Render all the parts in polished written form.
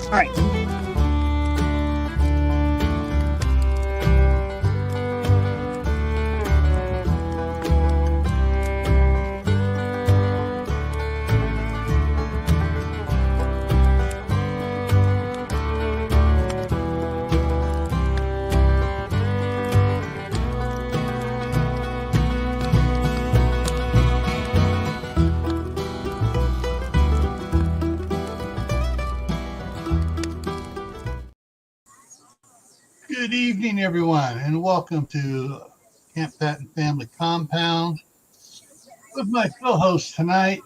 All right. Good evening, everyone, and welcome to Cammpatton Family Compound with my co-host tonight,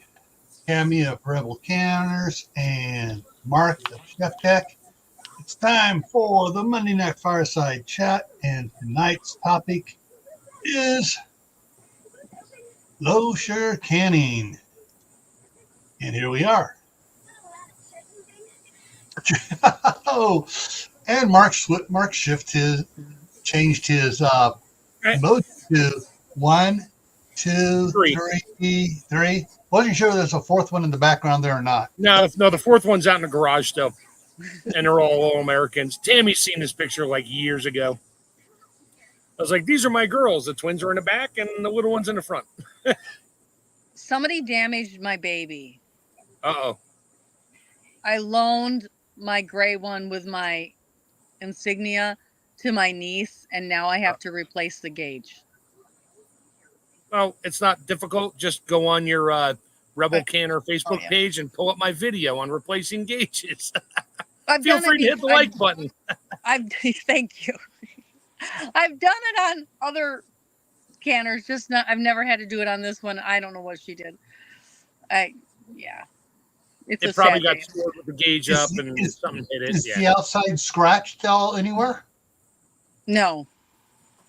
Cammy of Rebel Canners and Mark of Chef Tech. It's time for the Monday Night Fireside Chat, and tonight's topic is low sugar canning. And here we are. Oh, and Mark changed his mode to 1, 2, 3. Wasn't sure there's a fourth one in the background there or not. No, the fourth one's out in the garage still, and they're all Americans. Tammy's seen this picture like years ago. I was like, these are my girls. The twins are in the back, and the little one's in the front. Somebody damaged my baby. Uh-oh. I loaned my gray one with my insignia to my niece, and now I have to replace the gauge. Well, it's not difficult. Just go on your Rebel Canner Facebook page and pull up my video on replacing gauges. Feel free to hit the like button. Thank you. I've done it on other canners, just not. I've never had to do it on this one. I don't know what she did. It probably got scored with the gauge up and something hit it. Is the outside scratch tell anywhere? No.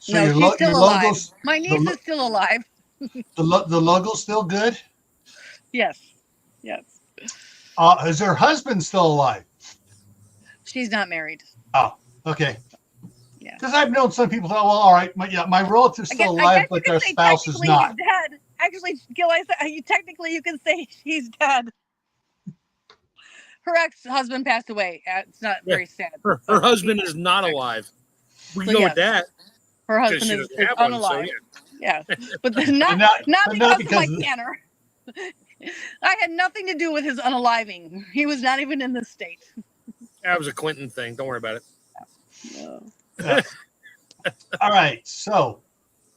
So no, she's still alive. My niece is still alive. The logo's still good? Yes. Is her husband still alive? She's not married. Oh, okay. Yeah. Because I've known some people thought, well, all right, my relative's still alive, but their spouse is not. He's dead. Actually, Gil, technically you can say she's dead. Her ex-husband passed away. It's not very sad. Her husband is not alive. We can go with that. Her husband is unalive. Yeah, but not because of my canner. I had nothing to do with his unaliving. He was not even in this state. That was a Clinton thing. Don't worry about it. No. All right, so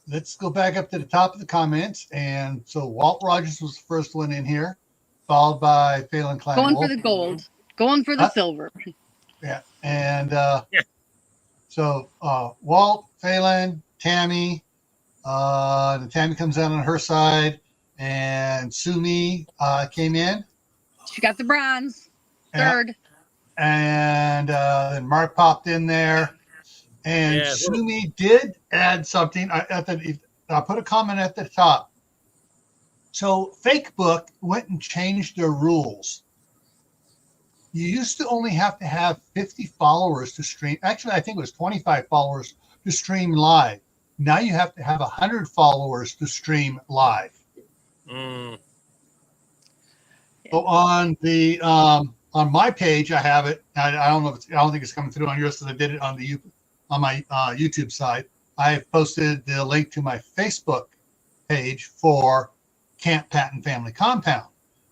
let's go back up to the top of the comments. And so Walt Rogers was the first one in here, followed by Phelan Klein. Going for the gold. Going for the silver. Yeah. And so Walt, Phelan, Tammy, and Tammy comes out on her side, and Sumi came in. She got the bronze. Third. And then Mark popped in there. And Sumi did add something. I put a comment at the top. So Facebook went and changed their rules. You used to only have to have 50 followers to stream. Actually, I think it was 25 followers to stream live. Now you have to have 100 followers to stream live. Mm. So on the on my page, I have it. I don't know. I don't think it's coming through on yours because I did it on my YouTube side. I have posted the link to my Facebook page for Cammpatton Family Compound.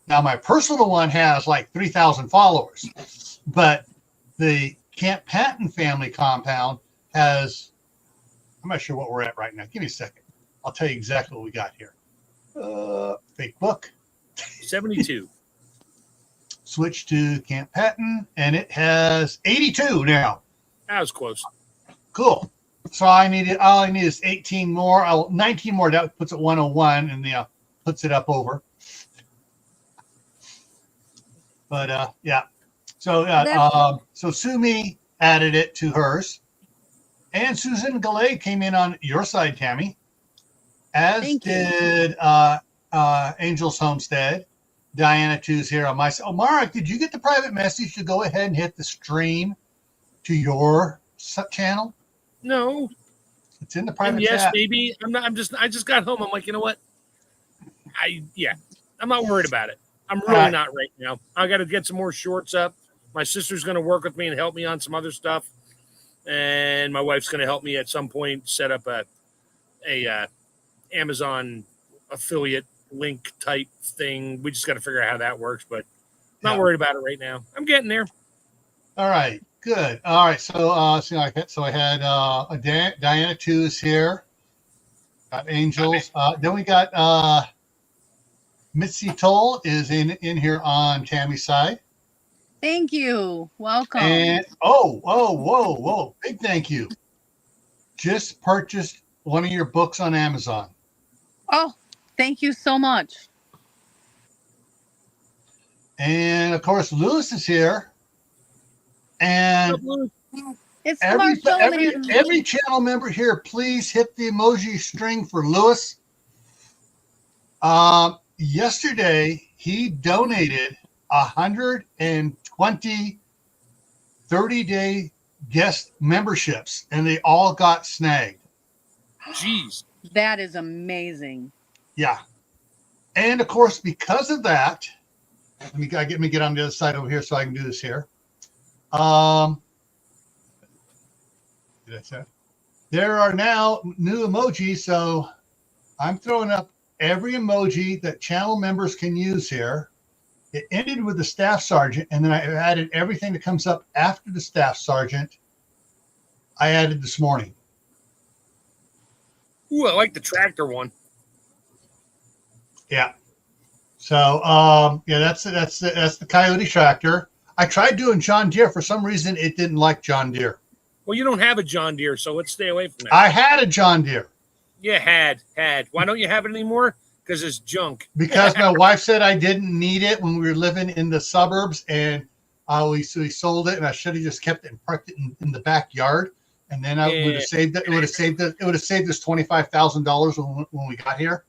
Now, my personal one has like 3,000 followers, but the Cammpatton Family Compound has, I'm not sure what we're at right now. Give me a second. I'll tell you exactly what we got here. Fake book. 72. Switch to Camp Patton, and it has 82 now. That was close. Cool. So all I need is 18 more. 19 more. That puts it 101, and puts it up over. But yeah. So so Sumi added it to hers, and Susan Gallet came in on your side, Tammy, as did Angel's Homestead. Diana 2's here on my side. Oh, Mark, did you get the private message to go ahead and hit the stream to your channel? No. It's in the private yes, chat. maybe. I just got home. I'm like, you know what? I'm not worried about it. I'm really not right now. I got to get some more shorts up. My sister's going to work with me and help me on some other stuff. And my wife's going to help me at some point set up a Amazon affiliate link type thing. We just got to figure out how that works, but not worried about it right now. I'm getting there. All right, good. All right, so I had Diana 2 is here. Got Angels. Then we got Mitzi Toll is in here on Tammy's side. Thank you. Welcome. And whoa. Big thank you. Just purchased one of your books on Amazon. Oh, thank you so much. And of course, Lewis is here. And it's every channel member here, please hit the emoji string for Lewis. Yesterday, he donated 120 30-day guest memberships, and they all got snagged. Jeez. That is amazing. Yeah. And of course, because of that, let me get on the other side over here so I can do this here. There are now new emojis, so I'm throwing up every emoji that channel members can use here. It ended with the staff sergeant, and then I added everything that comes up after the staff sergeant. I added this morning. Ooh, I like the tractor one. Yeah. So that's the Coyote tractor. I tried doing John Deere. For some reason, it didn't like John Deere. Well, you don't have a John Deere, so let's stay away from that. I had a John Deere. You had. Why don't you have it anymore? Because it's junk. Because my wife said I didn't need it when we were living in the suburbs, and we sold it, and I should have just kept it and parked it in the backyard, and then I would have saved it. It would have saved us $25,000 when we got here.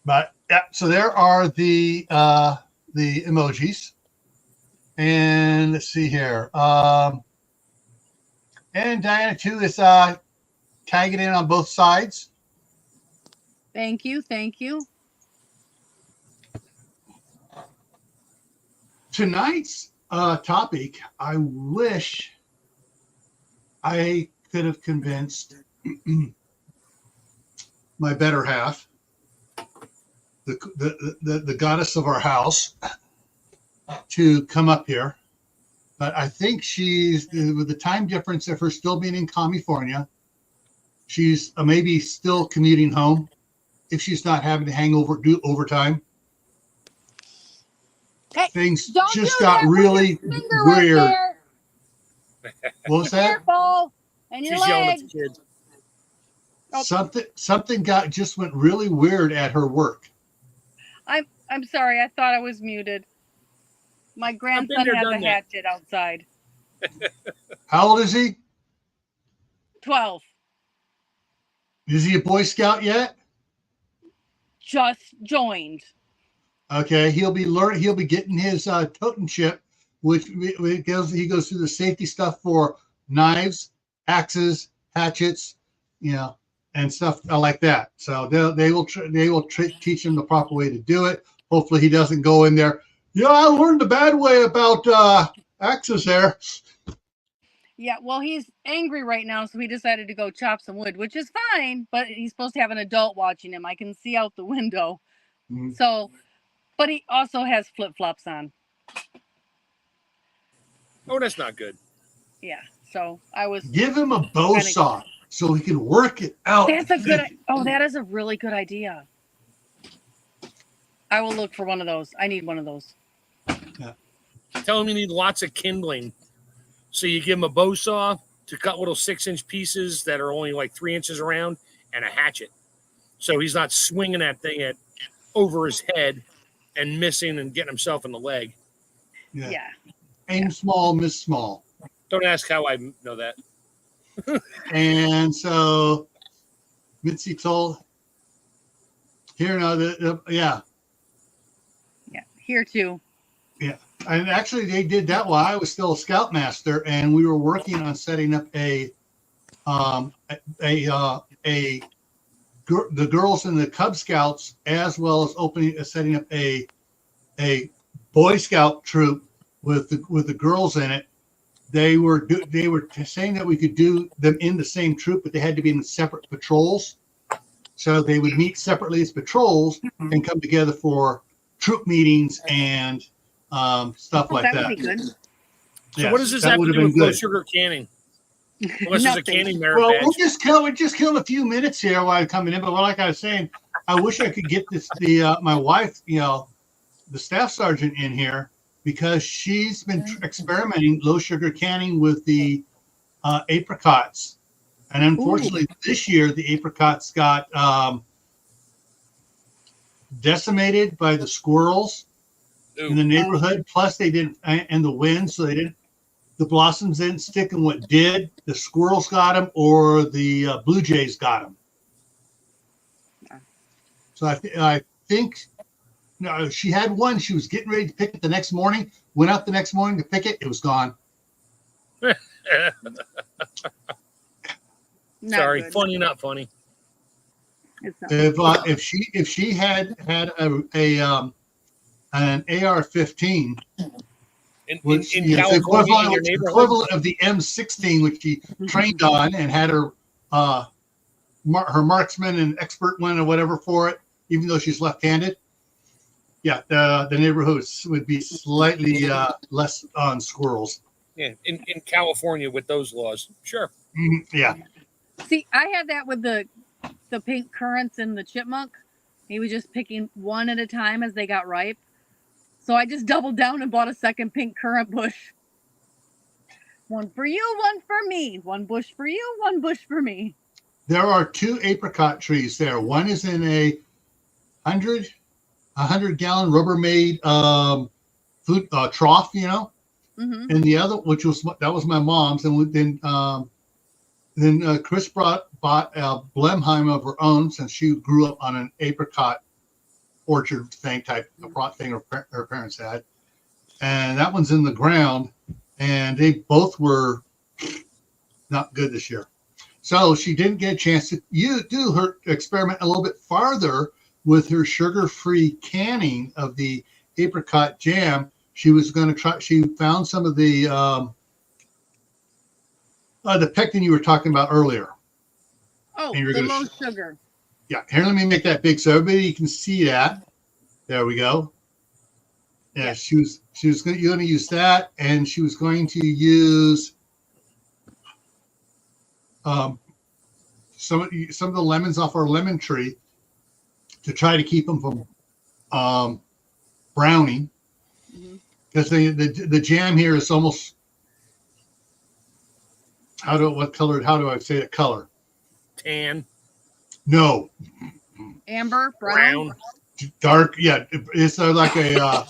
But yeah, so there are the emojis, and let's see here. And Diana 2 is tagging in on both sides. Thank you. Tonight's topic, I wish I could have convinced my better half, the goddess of our house, to come up here. But I think she's, with the time difference of her still being in California, she's maybe still commuting home if she's not having to do overtime. Hey, things just got really weird. Right, what was that? Careful. And your She's yelling leg. at the kids. Oh. Something went really weird at her work. I'm sorry. I thought I was muted. My grandson has a hatchet outside. How old is he? 12. Is he a Boy Scout yet? Just joined. Okay, he'll be getting his totem chip, which he goes through the safety stuff for knives, axes, hatchets, and stuff like that. So they will teach him the proper way to do it. Hopefully, he doesn't go in there. Yeah, I learned the bad way about axes there. Yeah, well, he's angry right now, so he decided to go chop some wood, which is fine, but he's supposed to have an adult watching him. I can see out the window. Mm-hmm. So, but he also has flip-flops on. Oh, that's not good. Yeah, so I was... Give him a bow saw. so we can work it out. That's a good. Oh, that is a really good idea. I will look for one of those. I need one of those. Yeah. Tell him you need lots of kindling. So you give him a bow saw to cut little 6-inch pieces that are only like 3 inches around and a hatchet. So he's not swinging that thing over his head and missing and getting himself in the leg. Yeah. Aim small, miss small. Don't ask how I know that. And so Mitzi told here now Yeah, here too. Yeah. And actually they did that while I was still a scoutmaster, and we were working on setting up the girls in the Cub Scouts, as well as setting up a Boy Scout troop with the girls in it. They were saying that we could do them in the same troop, but they had to be in separate patrols. So they would meet separately as patrols and come together for troop meetings and stuff like that. That would be good. So what does this have to do with low sugar canning? Unless there's a canning merit badge. Well, we just killed a few minutes here while I'm coming in. But like I was saying, I wish I could get my wife, the staff sergeant, in here, because she's been experimenting low sugar canning with the apricots. And unfortunately, this year, the apricots got decimated by the squirrels in the neighborhood. Plus, they didn't, and the wind, so the blossoms didn't stick. And what did? The squirrels got them, or the blue jays got them. So I think she had one. She was getting ready to pick it the next morning. Went out the next morning to pick it. It was gone. Sorry, good. Funny, not funny. If she had an AR-15, which is the equivalent of the M16, which she trained on and had her marksman and expert one or whatever for it, even though she's left-handed. Yeah, the neighborhood would be slightly less on squirrels. Yeah, in California with those laws, sure. Mm-hmm. Yeah. See, I had that with the pink currants and the chipmunk. He was just picking one at a time as they got ripe. So I just doubled down and bought a second pink currant bush. One for you, one for me. One bush for you, one bush for me. There are 2 apricot trees there. One is in a 100-gallon Rubbermaid food trough, Mm-hmm. And the other, which was my mom's, and then Chris bought a Blemheim of her own, since she grew up on an apricot orchard type thing her parents had, and that one's in the ground, and they both were not good this year. So she didn't get a chance to do her experiment a little bit farther with her sugar-free canning of the apricot jam. She was going to try. She found some of the pectin you were talking about earlier. Oh, the low sugar. Yeah, here, let me make that big so everybody can see that. There we go. Yeah, she was going to use that, and she was going to use some of the lemons off our lemon tree to try to keep them from browning, because the jam here is almost how do I say the color? Tan. No. Amber, brown. Dark. Yeah, it's like a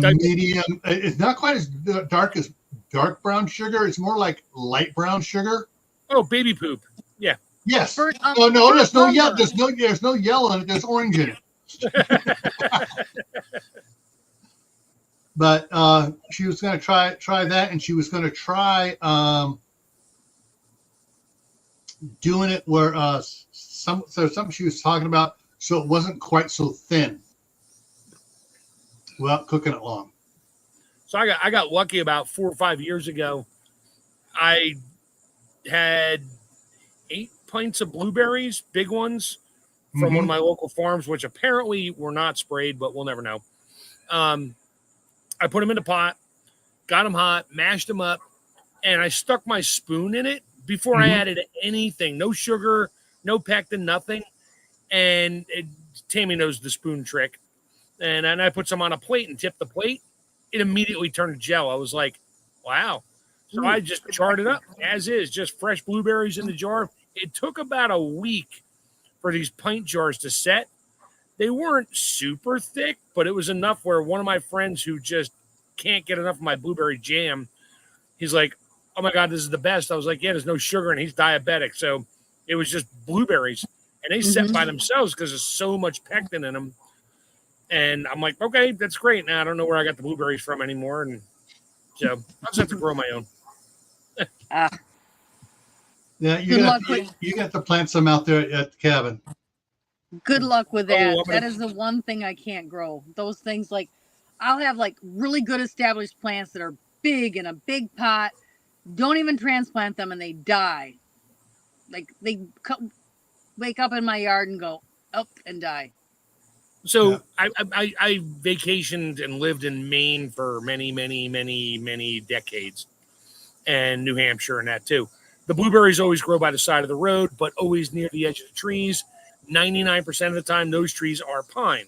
medium. It's not quite as dark as dark brown sugar. It's more like light brown sugar. Oh, baby poop. Yeah. Yes. No, there's no yellow. There's no yellow in it. There's orange in it. But she was going to try that, and she was going to try doing it where something she was talking about, so it wasn't quite so thin without cooking it long. So I got lucky about 4 or 5 years ago. I had 8 pints of blueberries, big ones, from one of my local farms, which apparently were not sprayed, but we'll never know. I put them in a pot, got them hot, mashed them up, and I stuck my spoon in it before I added anything. No sugar, no pectin, nothing. And Tammy knows the spoon trick. And I put some on a plate and tipped the plate. It immediately turned to gel. I was like, wow. So I just charred it up as is, just fresh blueberries in the jar. It took about a week for these pint jars to set. They weren't super thick, but it was enough where one of my friends who just can't get enough of my blueberry jam, he's like, oh my God, this is the best. I was like, yeah, there's no sugar and he's diabetic. So it was just blueberries. And they set by themselves because there's so much pectin in them. And I'm like, okay, that's great. Now I don't know where I got the blueberries from anymore. And so I'll just have to grow my own. Yeah, you got to plant some out there at the cabin. Good luck with that. That is the one thing I can't grow. Those things, like, I'll have like really good established plants that are big in a big pot. Don't even transplant them and they die. Like they wake up in my yard and go up and die. So I vacationed and lived in Maine for many decades, and New Hampshire and that too. The blueberries always grow by the side of the road, but always near the edge of the trees. 99% of the time, those trees are pine.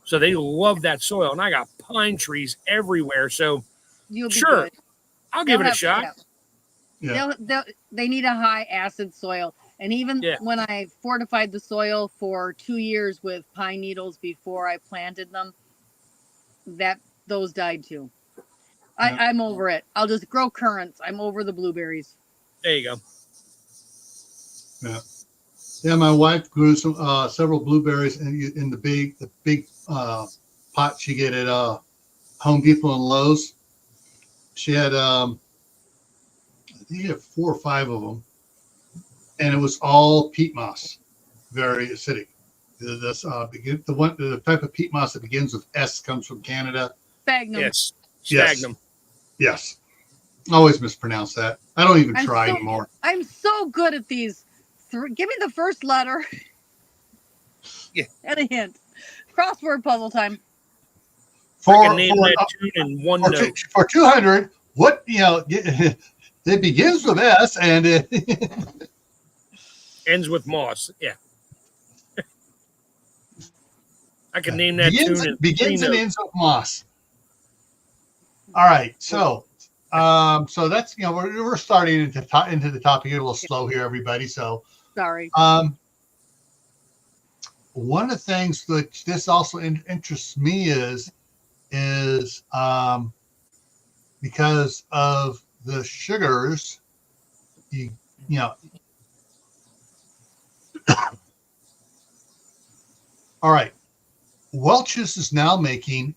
So they love that soil. And I got pine trees everywhere. So sure, I'll give it a shot. Yeah. They need a high acid soil. And even when I fortified the soil for 2 years with pine needles before I planted them, those died too. I'm over it. I'll just grow currants. I'm over the blueberries. There you go. Yeah, my wife grew several blueberries in the big pot she get at Home Depot and Lowe's. She had I think she had 4 or 5 of them, and it was all peat moss, very acidic. The type of peat moss that begins with S comes from Canada. Sphagnum. Yes, sphagnum. Yes. I always mispronounce that. I don't even try anymore. I'm so good at these. Give me the first letter. Yeah. And a hint. Crossword puzzle time. I can name that tune in one note. For 200, what, it begins with S and it ends with moss. Yeah. I can name that tune in begins and ends with moss. All right. So that's, we're starting into the topic a little slow here, everybody. So sorry. One of the things that this also interests me is because of the sugars, all right. Welch's is now making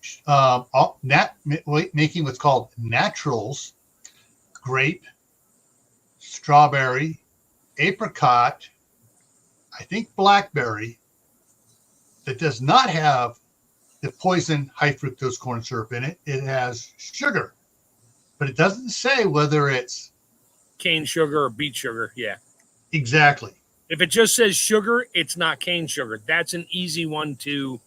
making what's called naturals, grape, strawberry, apricot, I think blackberry, that does not have the poison high fructose corn syrup in it. It has sugar, but it doesn't say whether it's cane sugar or beet sugar. Yeah, exactly. If it just says sugar, it's not cane sugar. That's an easy one to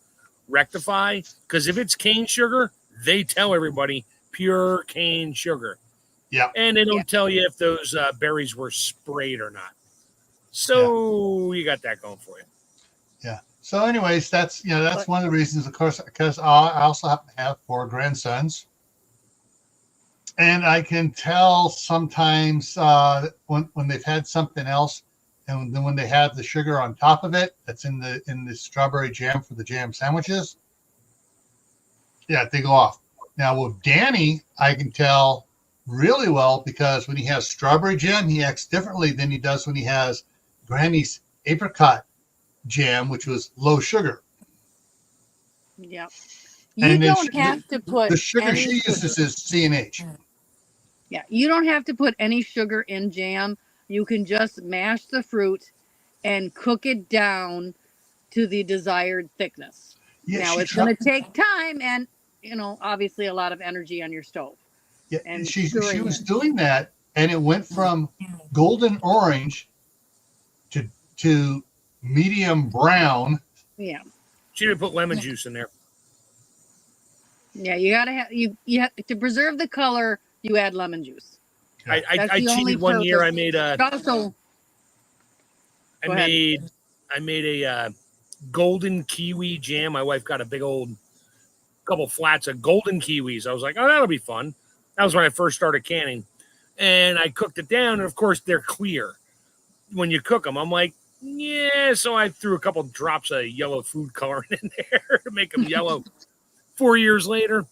rectify, because if it's cane sugar, they tell everybody pure cane sugar. Yeah. And they don't tell you if those berries were sprayed or not. So you got that going for you. Yeah. So anyways, that's one of the reasons, of course, because I also happen to have 4 grandsons. And I can tell sometimes when they've had something else, and then when they have the sugar on top of it, that's in the strawberry jam for the jam sandwiches, they go off. Now with Danny, I can tell really well, because when he has strawberry jam, he acts differently than he does when he has Granny's apricot jam, which was low sugar. Yeah. You don't have to put the sugar she uses is C&H. Yeah, you don't have to put any sugar in jam. You can just mash the fruit and cook it down to the desired thickness. Yeah, now it's going to take time and, obviously a lot of energy on your stove. Yeah, and she was doing that, and it went from golden orange to medium brown. Yeah. She didn't put lemon juice in there. Yeah, you got to have you have to preserve the color. You add lemon juice. I cheated one year. I made a. Also, I made a golden kiwi jam. My wife got a big old couple flats of golden kiwis. I was like, oh, that'll be fun. That was when I first started canning, and I cooked it down. And of course, they're clear when you cook them. I'm like, yeah. So I threw a couple drops of yellow food coloring in there to make them yellow. 4 years later,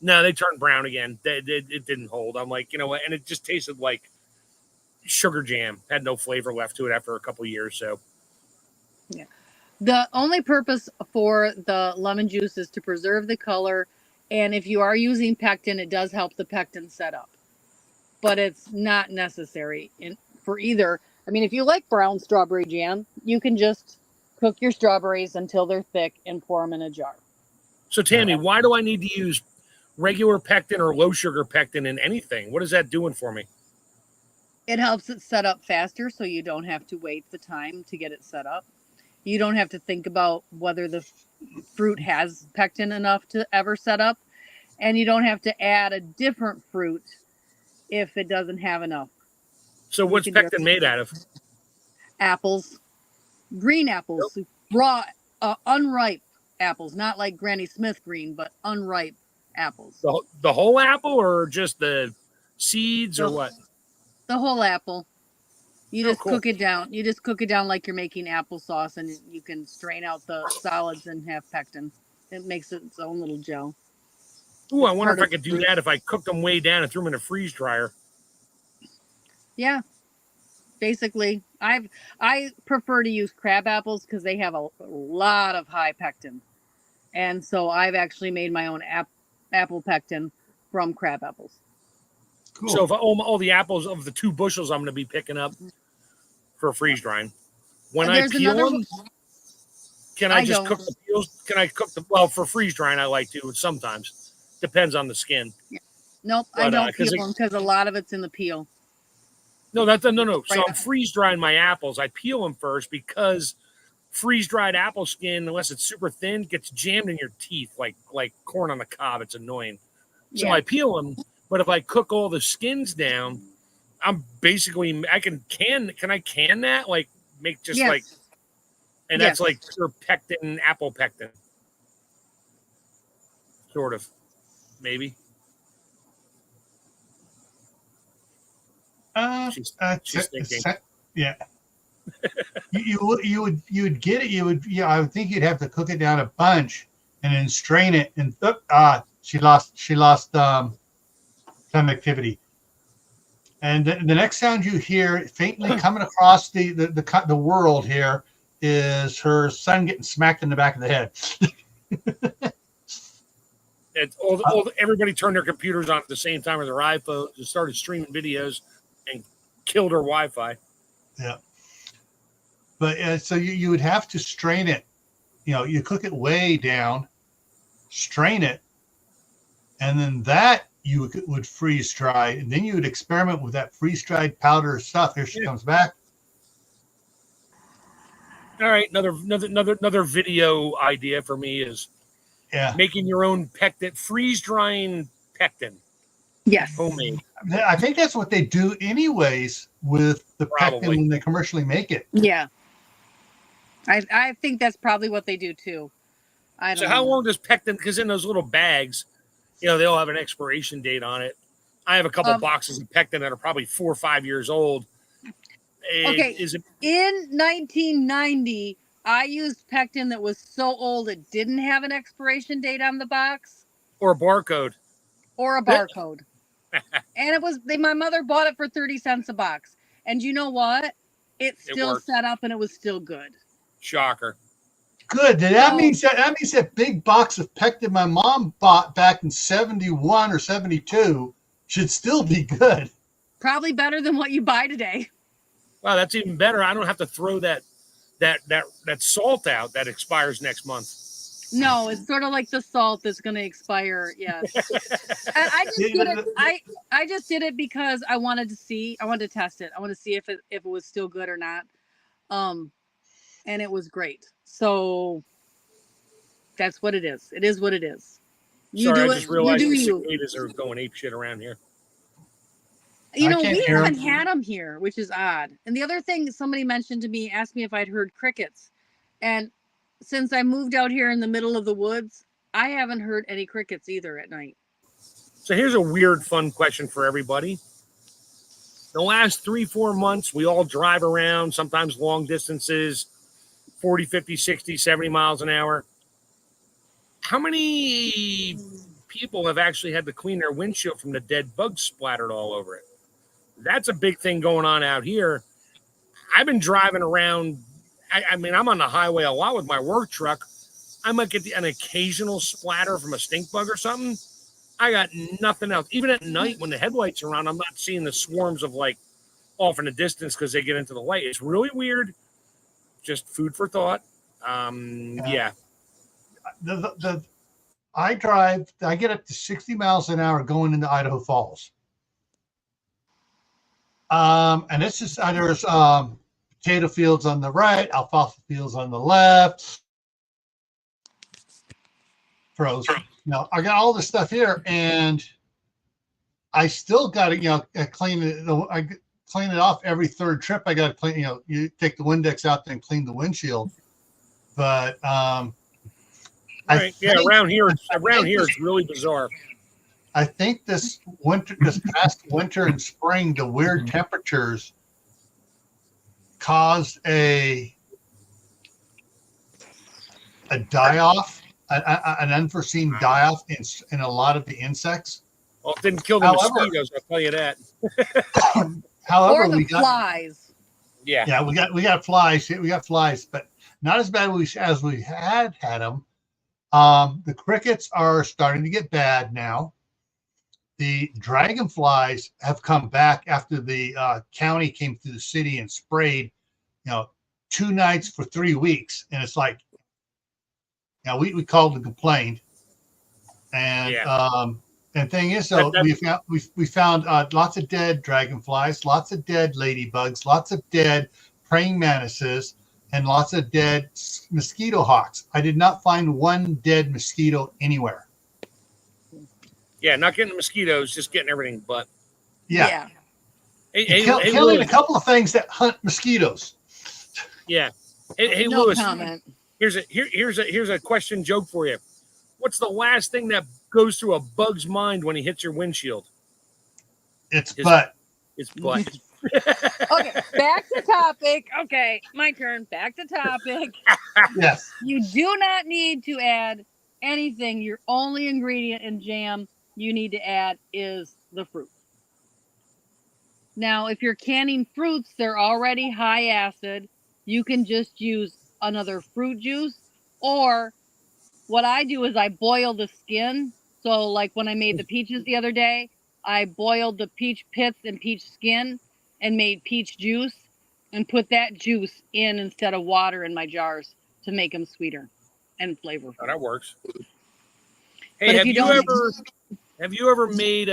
no, they turned brown again. It didn't hold. I'm like, you know what? And it just tasted like sugar jam. Had no flavor left to it after a couple of years. So, yeah. The only purpose for the lemon juice is to preserve the color. And if you are using pectin, it does help the pectin set up. But it's not necessary for either. I mean, if you like brown strawberry jam, you can just cook your strawberries until they're thick and pour them in a jar. So, Tammy, why do I need to use regular pectin or low sugar pectin in anything? What is that doing for me? It helps it set up faster so you don't have to wait the time to get it set up. You don't have to think about whether the fruit has pectin enough to ever set up. And you don't have to add a different fruit if it doesn't have enough. So what's pectin made out of? Apples. Green apples. Nope. Raw, unripe apples. Not like Granny Smith green, but unripe apples. The whole apple or just the seeds or what? The whole apple. You just cook it down. You just cook it down like you're making applesauce, and you can strain out the solids and have pectin. It makes its own little gel. Ooh, I wonder if I could do that if I cooked them way down and threw them in a freeze dryer. Yeah. Basically, I prefer to use crab apples because they have a lot of high pectin. And so I've actually made my own apple pectin from crab apples. Cool. So if all the apples of the 2 bushels I'm going to be picking up for freeze drying, when I peel them, can I just cook the peels? Can I cook for freeze drying? I like to sometimes. Depends on the skin. Yeah. Nope, but, I don't peel them because a lot of it's in the peel. No, no. So I'm freeze drying my apples. I peel them first because freeze dried apple skin, unless it's super thin, gets jammed in your teeth like corn on the cob. It's annoying. So I peel them. But if I cook all the skins down, I'm basically can I can that? Like make just like, and that's like pure pectin, apple pectin. Sort of, maybe. She's thinking. Yeah. you would get it. I would think you'd have to cook it down a bunch and then strain it. And she lost conductivity. And the next sound you hear faintly coming across the world here is her son getting smacked in the back of the head. It's everybody turned their computers on at the same time with their iPhones and started streaming videos and killed her Wi-Fi. Yeah. But so you would have to strain it. You cook it way down, strain it, and then that you would freeze dry, and then you would experiment with that freeze dried powder stuff. Here she comes back. All right, another video idea for me is making your own pectin, freeze drying pectin. Yes, homemade. I think that's what they do anyways with the pectin when they commercially make it. Yeah, I think that's probably what they do too. So how long does pectin? Because in those little bags, they all have an expiration date on it. I have a couple boxes of pectin that are probably 4 or 5 years old. Okay. In 1990, I used pectin that was so old it didn't have an expiration date on the box. Or a barcode. And it was my mother bought it for 30 cents a box. And you know what? It still set up and it was still good. Shocker. Good. That means that big box of pectin my mom bought back in 71 or 72 should still be good. Probably better than what you buy today. Wow, that's even better. I don't have to throw that salt out that expires next month. No, it's sort of like the salt that's going to expire. Yes. I just did it because I wanted to test it. I want to see if it was still good or not. And it was great. So that's what it is. It is what it is. I just realized the cicadas are going ape shit around here. You I know, can't we hear haven't 'em. had them here, which is odd. And the other thing somebody mentioned to me, asked me if I'd heard crickets. And since I moved out here in the middle of the woods, I haven't heard any crickets either at night. So here's a weird, fun question for everybody. The last 3-4 months, we all drive around, sometimes long distances, 40, 50, 60, 70 miles an hour. How many people have actually had to clean their windshield from the dead bugs splattered all over it? That's a big thing going on out here. I've been driving around. I mean, I'm on the highway a lot with my work truck. I might get an occasional splatter from a stink bug or something. I got nothing else. Even at night when the headlights are on, I'm not seeing the swarms of like off in the distance because they get into the light. It's really weird. Just food for thought. Yeah. I get up to 60 miles an hour going into Idaho Falls. And it's just, there's potato fields on the right, alfalfa fields on the left. I got all this stuff here, and I still got to, clean it. I clean it off every third trip. I got to clean, you take the Windex out and clean the windshield. But around here it's really bizarre. I think this past winter and spring, the weird temperatures caused a die-off, an unforeseen die-off in a lot of the insects. Well, it didn't kill the mosquitoes, I'll tell you that. However, or the flies. Yeah, we got flies. We got flies, but not as bad as we had them. The crickets are starting to get bad now. The dragonflies have come back after the county came through the city and sprayed, 2 nights for 3 weeks. And it's like, we called and complained. And and thing is, though, we found lots of dead dragonflies, lots of dead ladybugs, lots of dead praying mantises, and lots of dead mosquito hawks. I did not find one dead mosquito anywhere. Yeah, not getting mosquitoes, just getting everything but. Yeah. Killing a couple of things that hunt mosquitoes. Yeah. Hey, no Lewis. Comment. Here's a question joke for you. What's the last thing that goes through a bug's mind when he hits your windshield? It's butt. It's butt. Okay, back to topic. Okay, my turn. Back to topic. Yes. You do not need to add anything. Your only ingredient in jam you need to add is the fruit. Now, if you're canning fruits, they're already high acid. You can just use another fruit juice, or what I do is I boil the skin. So like when I made the peaches the other day, I boiled the peach pits and peach skin and made peach juice and put that juice in instead of water in my jars to make them sweeter and flavorful. Oh, that works. Hey, have you ever made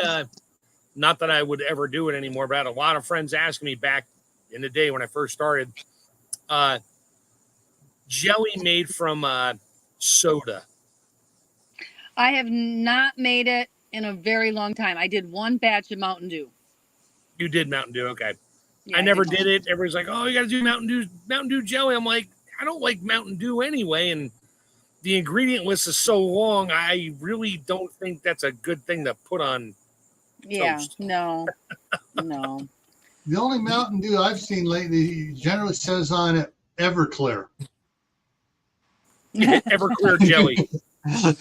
not that I would ever do it anymore, but I had a lot of friends asking me back in the day when I first started, jelly made from soda. I have not made it in a very long time. I did one batch of Mountain Dew. You did Mountain Dew, okay. Yeah, I never did it. Everybody's like, oh, you got to do Mountain Dew jelly. I'm like, I don't like Mountain Dew anyway, and the ingredient list is so long, I really don't think that's a good thing to put on toast. No. The only Mountain Dew I've seen lately generally says on it Everclear. Everclear jelly. Yeah,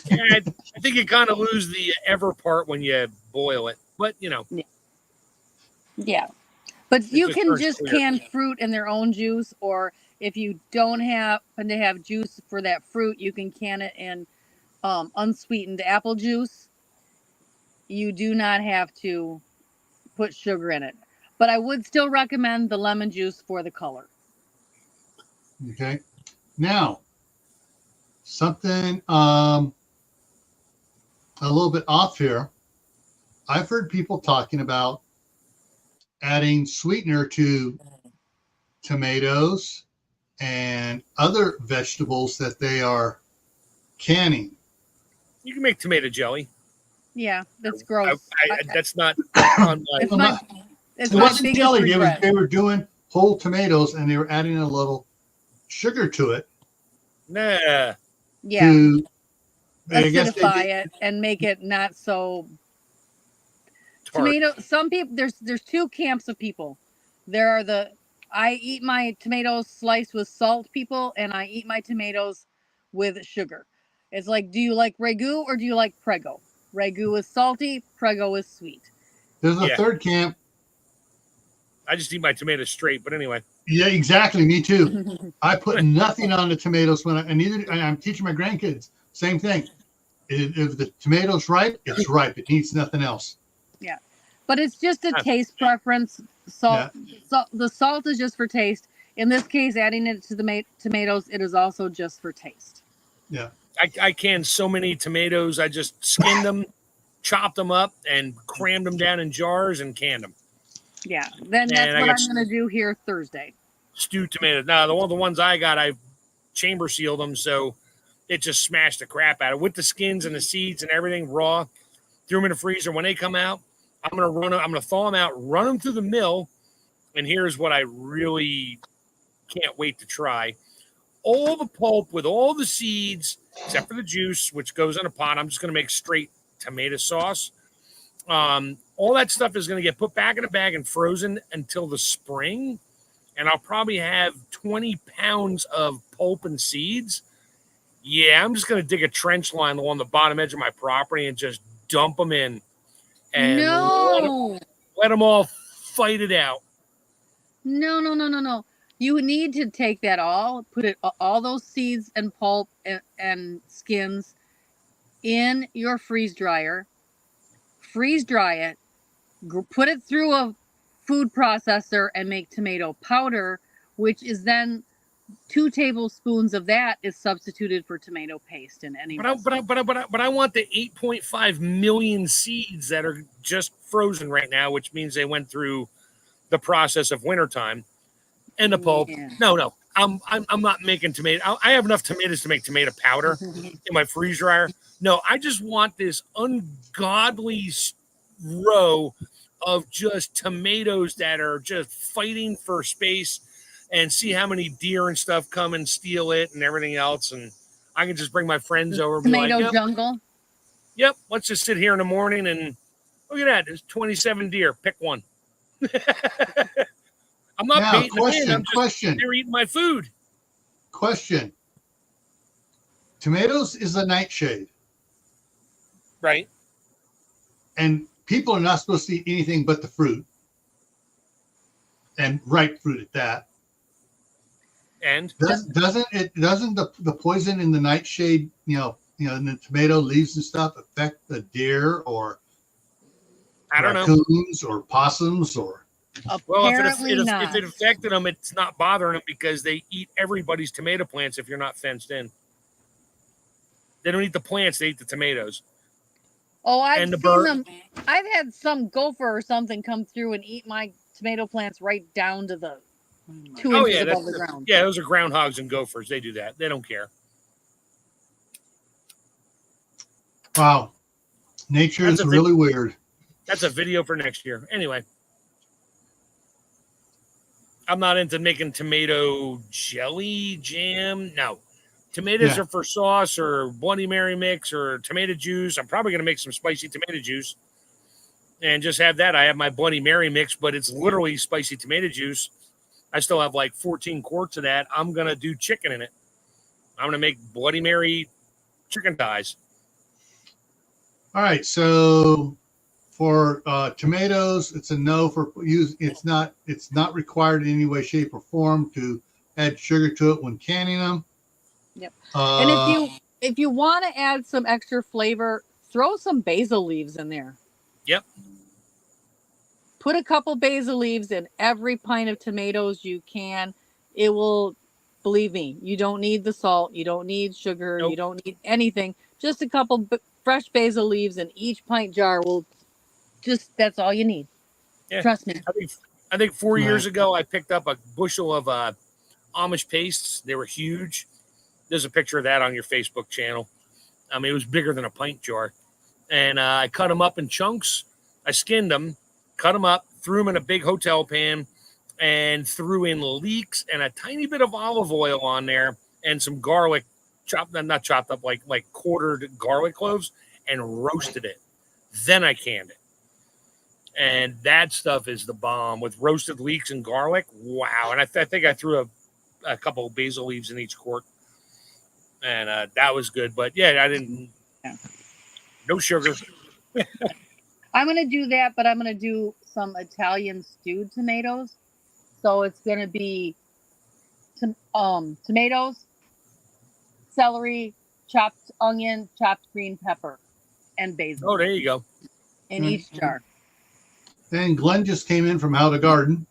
I think you kind of lose the ever part when you boil it, but Yeah, but you can just can fruit in their own juice, or if you don't happen to have juice for that fruit, you can can it in unsweetened apple juice. You do not have to put sugar in it, but I would still recommend the lemon juice for the color. Okay. Now, something a little bit off here. I've heard people talking about adding sweetener to tomatoes and other vegetables that they are canning. You can make tomato jelly. Yeah, that's gross. That's not on my. It's It my wasn't biggest jelly. regret. They were doing whole tomatoes and they were adding a little sugar to it. Nah. Yeah. To, I guess they Acidify did, it and make it not so Tart. tomato. Some people there's two camps of people. There are the I eat my tomatoes sliced with salt people, and I eat my tomatoes with sugar. It's like, do you like ragu or do you like prego? Ragu is salty, prego is sweet. there's a Yeah. third camp. I just eat my tomatoes straight. But anyway. Yeah, exactly. Me too. I put nothing on the tomatoes when and I'm teaching my grandkids. Same thing. If the tomato's ripe, it's ripe. It needs nothing else. Yeah, but it's just a taste preference. Salt, the salt is just for taste. In this case, adding it to the tomatoes, it is also just for taste. Yeah. I canned so many tomatoes. I just skinned them, chopped them up, and crammed them down in jars and canned them. Yeah, then that's what I'm going to do here Thursday. Stewed tomatoes. Now, the ones I got, I chamber sealed them, so it just smashed the crap out of it with the skins and the seeds and everything raw. Threw them in the freezer. When they come out, I'm gonna thaw them out, run them through the mill, and here's what I really can't wait to try. All the pulp with all the seeds, except for the juice, which goes in a pot. I'm just gonna make straight tomato sauce. All that stuff is gonna get put back in a bag and frozen until the spring, and I'll probably have 20 pounds of pulp and seeds. Yeah, I'm just gonna dig a trench line along the bottom edge of my property and just dump them in. And let them all fight it out. No. You need to take that all those seeds and pulp and skins in your freeze dryer, freeze dry it, put it through a food processor and make tomato powder, which is then 2 tablespoons of that is substituted for tomato paste in any. But I want the 8.5 million seeds that are just frozen right now, which means they went through the process of wintertime and the pulp. Yeah. No, I'm not making tomato. I have enough tomatoes to make tomato powder in my freeze dryer. No, I just want this ungodly row of just tomatoes that are just fighting for space. And see how many deer and stuff come and steal it and everything else. And I can just bring my friends over. Tomato jungle? Yep. Let's just sit here in the morning and look at that. There's 27 deer. Pick one. I'm not baiting them in. I'm just, they're eating my food. Question. Tomatoes is a nightshade. Right. And people are not supposed to eat anything but the fruit. And ripe fruit at that. And doesn't the poison in the nightshade, in the tomato leaves and stuff affect the deer or raccoons or possums or? Well, if it affected them, it's not bothering them because they eat everybody's tomato plants if you're not fenced in. They don't eat the plants; they eat the tomatoes. Oh, I've seen them. I've had some gopher or something come through and eat my tomato plants right down to the 2 inches above the ground. Yeah, those are groundhogs and gophers. They do that. They don't care. Wow. Nature is really weird. That's a video for next year. Anyway. I'm not into making tomato jelly jam. No. Tomatoes are for sauce or Bloody Mary mix or tomato juice. I'm probably going to make some spicy tomato juice and just have that. I have my Bloody Mary mix, but it's literally spicy tomato juice. I still have like 14 quarts of that. I'm going to do chicken in it. I'm going to make Bloody Mary chicken thighs. All right. So for tomatoes, it's a no for use. It's not required in any way, shape, or form to add sugar to it when canning them. Yep. And if you want to add some extra flavor, throw some basil leaves in there. Yep. Put a couple basil leaves in every pint of tomatoes you can. It will, believe me, you don't need the salt. You don't need sugar. Nope. You don't need anything. Just a couple fresh basil leaves in each pint jar will that's all you need. Yeah. Trust me. I think 4 years ago, I picked up a bushel of Amish pastes. They were huge. There's a picture of that on your Facebook channel. It was bigger than a pint jar. And I cut them up in chunks. I skinned them. cut them up, threw them in a big hotel pan, and threw in leeks and a tiny bit of olive oil on there and some garlic, not chopped up, like quartered garlic cloves, and roasted it. Then I canned it. And that stuff is the bomb with roasted leeks and garlic. Wow. And I think I threw a couple of basil leaves in each quart. And that was good. But yeah, I didn't. Yeah. No sugar. I'm going to do that, but I'm going to do some Italian stewed tomatoes. So it's going to be tomatoes, celery, chopped onion, chopped green pepper, and basil. Oh, there you go. In each jar. And Glenn just came in from out of garden.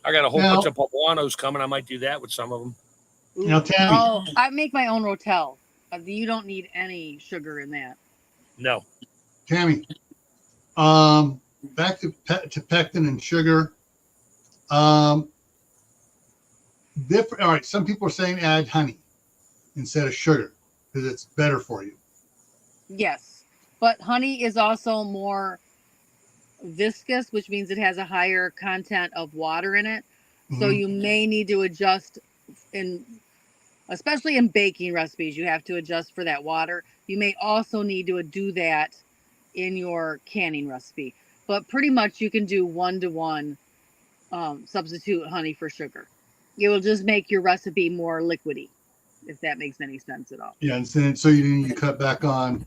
I got a whole bunch of poblanos coming. I might do that with some of them. Ooh. Now, Tammy. Oh, I make my own rotel. You don't need any sugar in that. No. Tammy, back to pectin and sugar. All right, some people are saying add honey instead of sugar because it's better for you. Yes, but honey is also more viscous, which means it has a higher content of water in it. So you may need to adjust especially in baking recipes, you have to adjust for that water. You may also need to do that in your canning recipe, but pretty much you can do 1-to-1 substitute honey for sugar. It will just make your recipe more liquidy, if that makes any sense at all. Yeah, and so you cut back on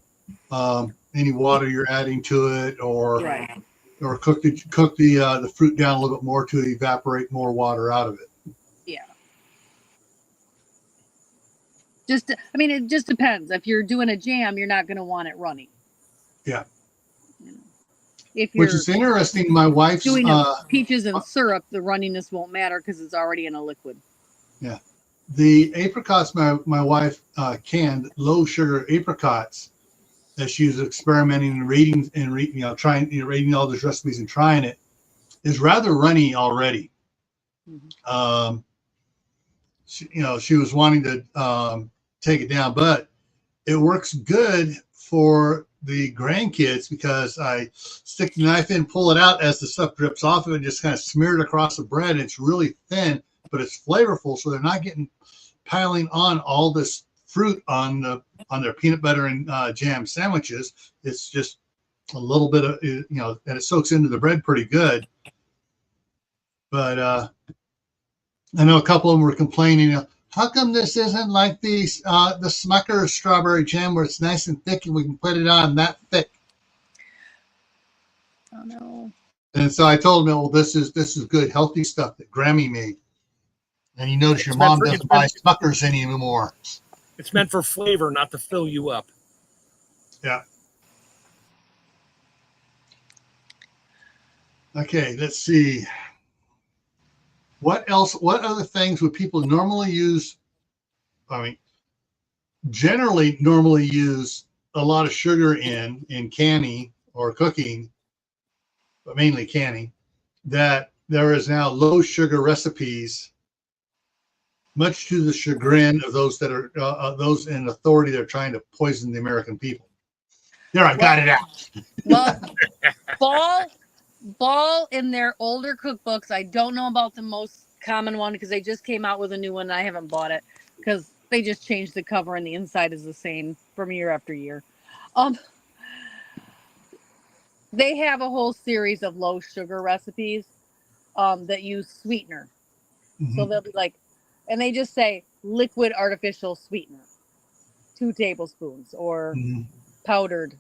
any water you're adding to it, or cook the fruit down a little bit more to evaporate more water out of it. Yeah. It just depends. If you're doing a jam, you're not going to want it running. Yeah. If you're Which is interesting. My wife's doing peaches and syrup, the runniness won't matter because it's already in a liquid. Yeah. The apricots, my wife canned low sugar apricots as she was experimenting and reading reading all those recipes and trying it, is rather runny already. Mm-hmm. She was wanting to take it down, but it works good for the grandkids because I stick the knife in, pull it out as the stuff drips off of it, and just kind of smear it across the bread. And it's really thin, but it's flavorful, so they're not piling on all this fruit on their peanut butter and jam sandwiches. It's just a little bit of, and it soaks into the bread pretty good. But I know a couple of them were complaining, how come this isn't like the Smucker's strawberry jam where it's nice and thick and we can put it on that thick? Oh no. And so I told him, well, this is good, healthy stuff that Grammy made. And you notice your mom doesn't buy Smucker's anymore. It's meant for flavor, not to fill you up. Yeah. Okay, let's see. What else? What other things would people normally use? Generally normally use a lot of sugar in canning or cooking, but mainly canning, that there is now low sugar recipes, much to the chagrin of those that are those in authority that are trying to poison the American people. There, I got it out. Well, Ball in their older cookbooks, I don't know about the most common one because they just came out with a new one and I haven't bought it because they just changed the cover and the inside is the same from year after year. They have a whole series of low sugar recipes that use sweetener. Mm-hmm. So they'll be like, and they just say liquid artificial sweetener, 2 tablespoons, or powdered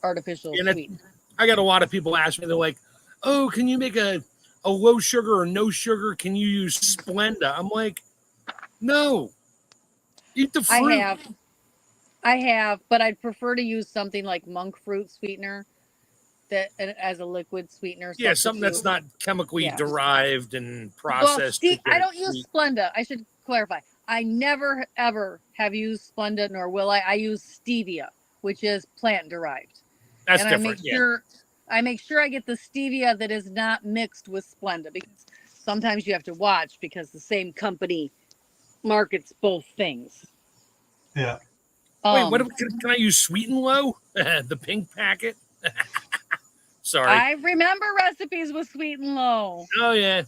artificial sweetener. I got a lot of people ask me, they're like, oh, can you make a low sugar or no sugar? Can you use Splenda? I'm like, no. Eat the fruit. I have, but I'd prefer to use something like monk fruit sweetener that as a liquid sweetener. Yeah, something that's not chemically derived and processed. Well, I don't use Splenda. I should clarify. I never, ever have used Splenda, nor will I. I use stevia, which is plant-derived. That's and different, I make sure I get the stevia that is not mixed with Splenda, because sometimes you have to watch because the same company markets both things. Yeah. Wait, can I use Sweet and Low? The pink packet? Sorry. I remember recipes with sweet and low. Oh yeah,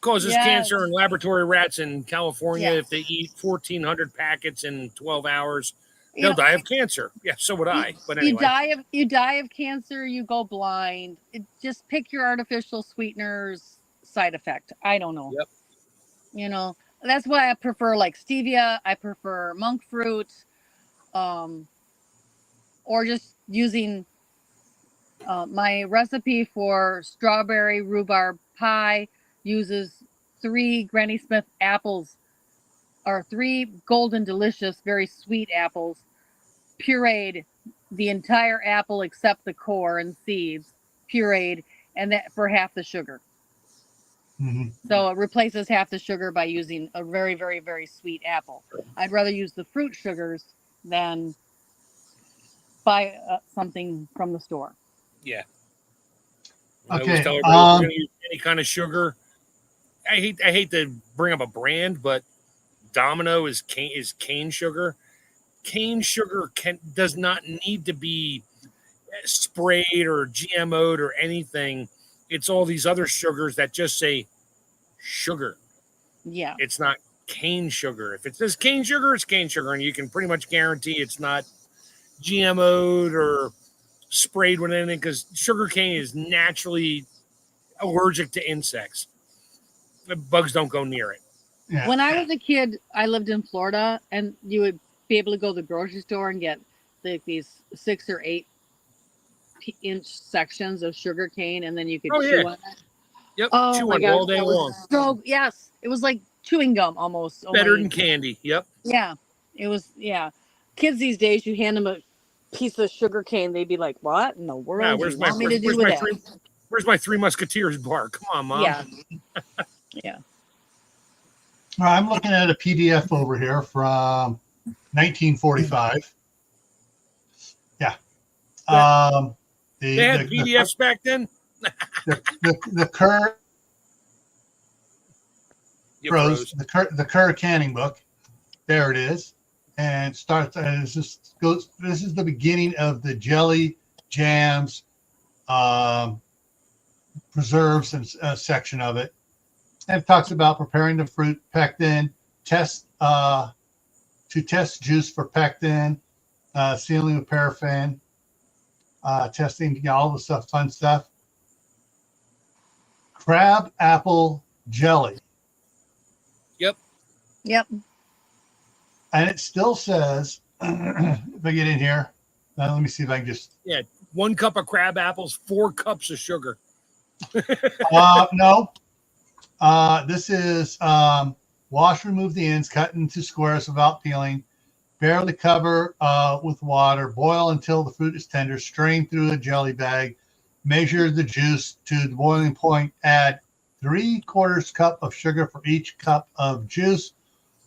causes Yes. cancer in laboratory rats in California Yes. if they eat 1,400 packets in 12 hours. You They'll know, die of cancer. Yeah, so would I. But anyway, you die of cancer, you go blind. Just pick your artificial sweeteners side effect. I don't know. Yep. You know, that's why I prefer like stevia. I prefer monk fruit, or just using my recipe for strawberry rhubarb pie uses 3 Granny Smith apples, or 3 golden delicious, very sweet apples, pureed, the entire apple except the core and seeds, pureed, and that for half the sugar. Mhm. So it replaces half the sugar by using a very, very, very sweet apple. I'd rather use the fruit sugars than buy something from the store. yeah. I always Okay. tell everybody if you're going to use any kind of sugar. I hate to bring up a brand, but Domino is cane sugar. Cane sugar does not need to be sprayed or GMO'd or anything. It's all these other sugars that just say sugar. Yeah. It's not cane sugar. If it says cane sugar, it's cane sugar, and you can pretty much guarantee it's not GMO'd or sprayed with anything because sugar cane is naturally allergic to insects. The bugs don't go near it. Yeah. When I was a kid, I lived in Florida, and you would be able to go to the grocery store and get these 6 or 8 inch sections of sugar cane, and then you could chew on it. Yep. Oh Chew my on gosh, all day that was long. so yes, it was like chewing gum almost. Better than candy. Yep. Yeah, it was. Yeah, kids these days, you hand them a piece of sugar cane, they'd be like, "What in the world do you want me to do with that?" Where's my Three Musketeers bar? Come on, Mom. Yeah. Yeah. All right, I'm looking at a PDF over here from 1945. Yeah. They had PDFs back then. The Kerr Pros, the Kerr canning book. There it is, and it starts. This is the beginning of the jelly, jams, preserves, and section of it. And it talks about preparing the fruit pectin, to test juice for pectin, sealing with paraffin, testing, all the stuff, fun stuff. Crab apple jelly. Yep. And it still says, if I get in here, let me see if I can just. 1 cup of crab apples, 4 cups of sugar. No. This is wash, remove the ends, cut into squares without peeling, barely cover with water, boil until the fruit is tender, strain through a jelly bag, measure the juice to the boiling point, add 3/4 cup of sugar for each cup of juice,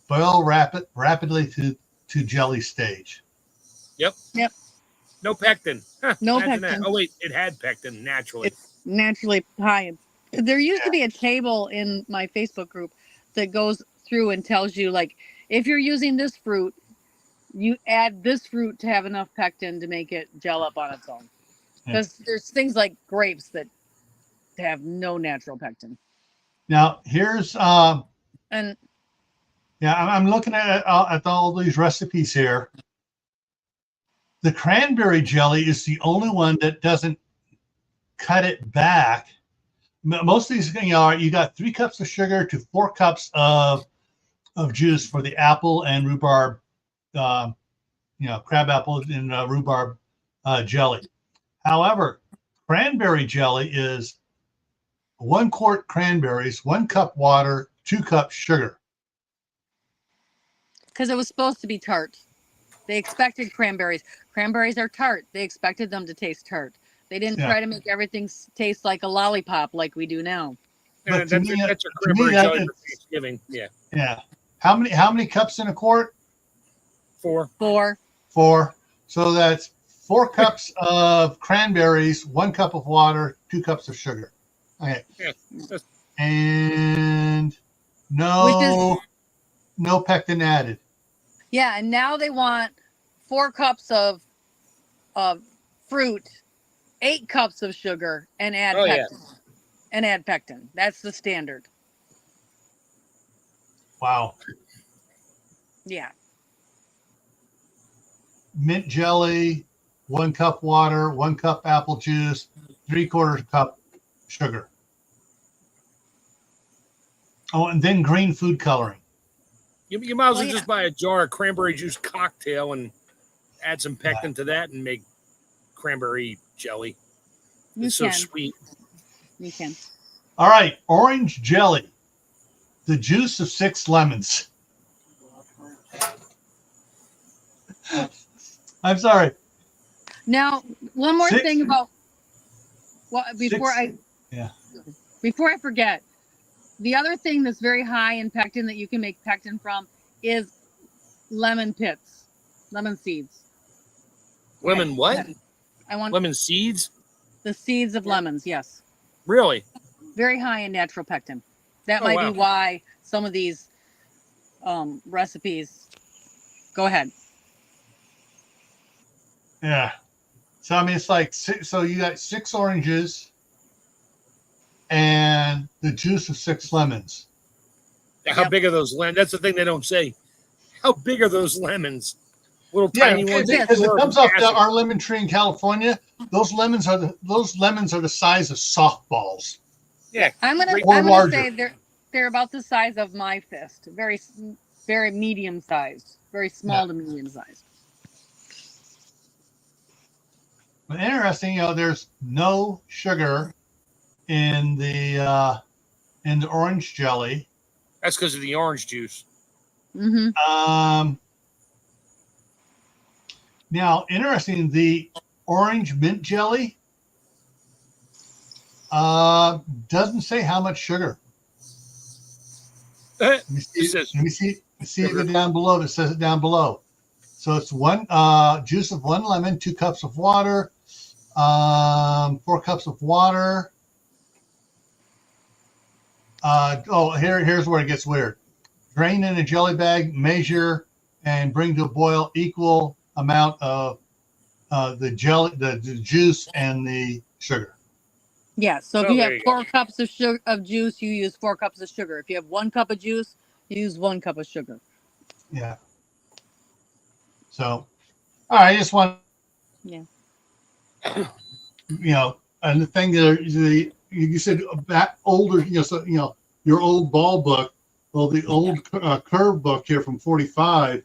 boil rapidly to jelly stage. Yep. No pectin. No pectin. pectin. Oh wait, it had pectin naturally. It's naturally high. There used to be a table in my Facebook group that goes through and tells you, like, if you're using this fruit, you add this fruit to have enough pectin to make it gel up on its own. Because there's things like grapes that have no natural pectin. Now here's and I'm looking at all these recipes here. The cranberry jelly is the only one that doesn't cut it back. Most of these, you got 3 cups of sugar to 4 cups of juice for the apple and rhubarb, crab apple and rhubarb jelly. However, cranberry jelly is 1 quart cranberries, 1 cup water, 2 cups sugar. Because it was supposed to be tart. They expected cranberries. Cranberries are tart. They expected them to taste tart. They didn't try to make everything taste like a lollipop like we do now. But that's a cranberry jelly for Thanksgiving. Yeah. Yeah. How many cups in a quart? 4. 4. So that's 4 cups of cranberries, 1 cup of water, 2 cups of sugar. Okay. Yeah. And no pectin added. Yeah, and now they want 4 cups of fruit 8 cups of sugar and add Oh, pectin. yeah. And add pectin. That's the standard. Wow. Yeah. Mint jelly, 1 cup water, 1 cup apple juice, 3/4 cup sugar. Oh, and then green food coloring. You might as well Well, just buy a jar of cranberry juice cocktail and add some pectin to that and make cranberry jelly. It's so sweet. You can. All right, orange jelly. The juice of 6 lemons. I'm sorry. Now, one more thing about before I forget, the other thing that's very high in pectin that you can make pectin from is lemon pits, lemon seeds. Lemon what? I want lemon seeds. The seeds of lemons, yes. Really? Very high in natural pectin. That Oh, might wow. be why some of these recipes. Go ahead. Yeah. So I mean, it's like so you got 6 oranges and the juice of 6 lemons. How big are those lemons? That's the thing they don't say. How big are those lemons? Little Yeah, tiny ones. because it comes off our lemon tree in California. Those lemons are the size of softballs. Yeah, I'm gonna say they're about the size of my fist. Very, very medium sized. Very small to medium sized. But interesting, there's no sugar in the orange jelly. That's because of the orange juice. Mm-hmm. Now, interesting, the orange mint jelly doesn't say how much sugar. Let me see it down below. It says it down below. So it's juice of 1 lemon, 2 cups of water, 4 cups of water. Here's where it gets weird. Drain in a jelly bag, measure, and bring to a boil equal amount of the jelly, the juice, and the sugar. Yeah. So if you have 4 cups of juice, you use 4 cups of sugar. If you have 1 cup of juice, you use 1 cup of sugar. Yeah. So, all right, I just want. Yeah. And the thing that you said that older, your old ball book, well, the old curve book here from 45,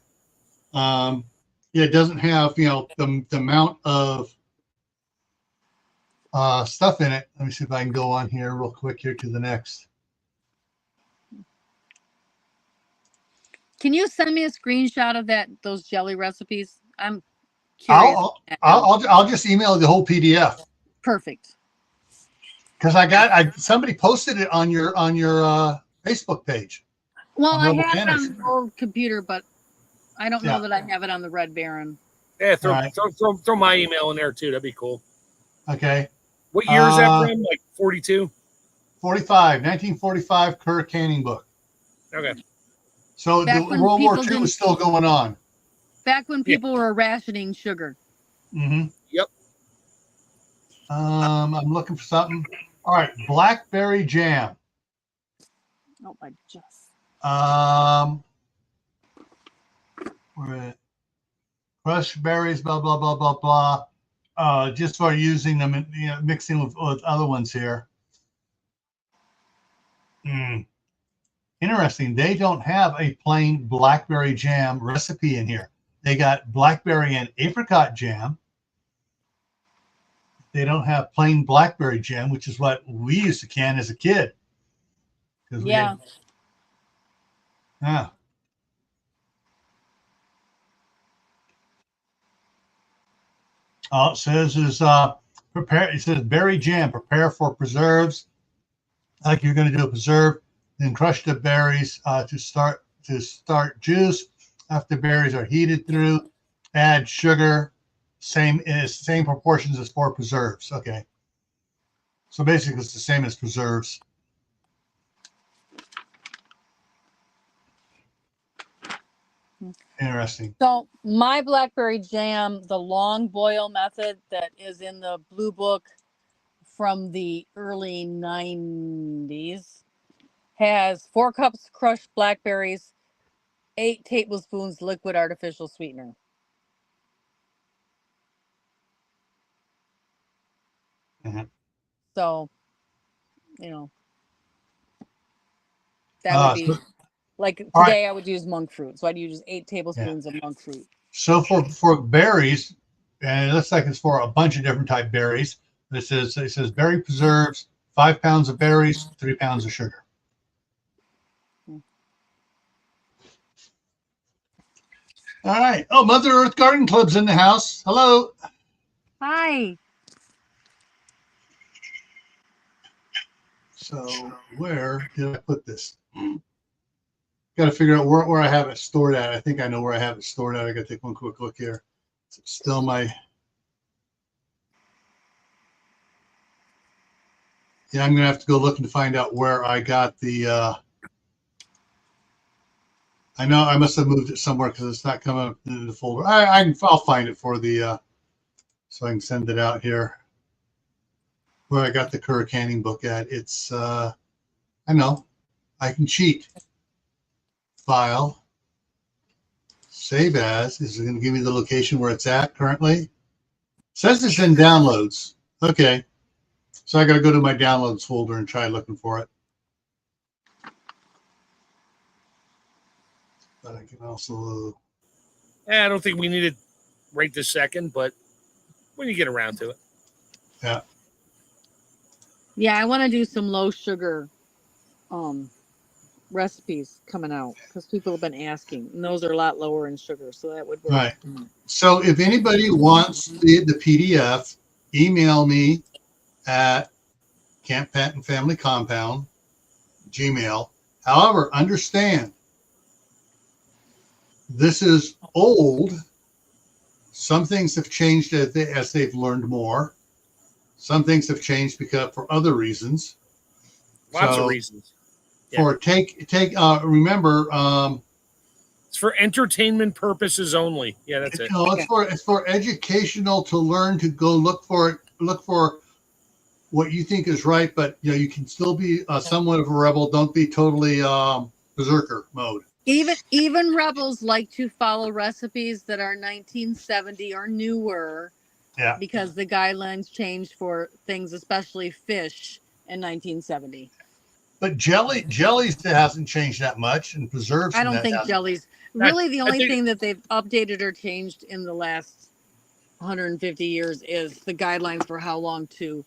it doesn't have, the amount of stuff in it. Let me see if I can go on here real quick here to the next. Can you send me a screenshot of those jelly recipes? I'm curious. I'll just email the whole PDF. Perfect. Because somebody posted it on your Facebook page. Well, I have it on the old computer, but I don't know that I have it on the Red Baron. Yeah, throw my email in there too. That'd be cool. Okay. What year is that from? Like 42? 1945 Kerr Canning book. Okay. So the World War II was still going on. Back when people were rationing sugar. Mm-hmm. Yep. I'm looking for something. All right, blackberry jam. Oh, I just. Crushed berries, blah blah blah blah blah. Just for using them, mixing with other ones here. Interesting. They don't have a plain blackberry jam recipe in here. They got blackberry and apricot jam. They don't have plain blackberry jam, which is what we used to can as a kid. Yeah. All it says is prepare. It says berry jam. Prepare for preserves, like you're going to do a preserve. Then crush the berries to start juice. After berries are heated through, add sugar. Same proportions as for preserves. Okay. So basically, it's the same as preserves. Interesting. So my blackberry jam, the long boil method that is in the blue book from the early 90s, has 4 cups crushed blackberries, 8 tablespoons liquid artificial sweetener. So, that would be like today I would use monk fruit. So I'd use 8 tablespoons of monk fruit. So for berries, and it looks like it's for a bunch of different type berries. It says berry preserves, 5 pounds of berries, 3 pounds of sugar. All right. Oh, Mother Earth Garden Club's in the house. Hello. Hi. So where did I put this? Got to figure out where I have it stored at. I think I know where I have it stored at. I got to take one quick look here. It's still my. Yeah, I'm gonna have to go looking to find out where I got the. I know I must have moved it somewhere because it's not coming up in the folder. I'll find it for the. So I can send it out here. Where I got the Kerr canning book at. It's. I know. I can cheat. File. Save as. Is it going to give me the location where it's at currently? It says it's in downloads. Okay. So I got to go to my downloads folder and try looking for it. But I can also. I don't think we need it right this second, but when you get around to it. Yeah. Yeah, I want to do some low sugar recipes coming out because people have been asking, and those are a lot lower in sugar, so that would work. Right. So if anybody wants the PDF, email me at cammpatton family compound Gmail. However, understand this is old. Some things have changed as they've learned more. Some things have changed because for other reasons. Lots of reasons. Yeah. For remember, it's for entertainment purposes only. Yeah, that's it. No, it's for educational, to learn, to go look for what you think is right, but you can still be somewhat of a rebel. Don't be totally berserker mode. Even rebels like to follow recipes that are 1970 or newer. Yeah. Because the guidelines changed for things, especially fish, in 1970. But jellies hasn't changed that much, and preserves. I don't think jellies. Really, the only thing that they've updated or changed in the last 150 years is the guidelines for how long to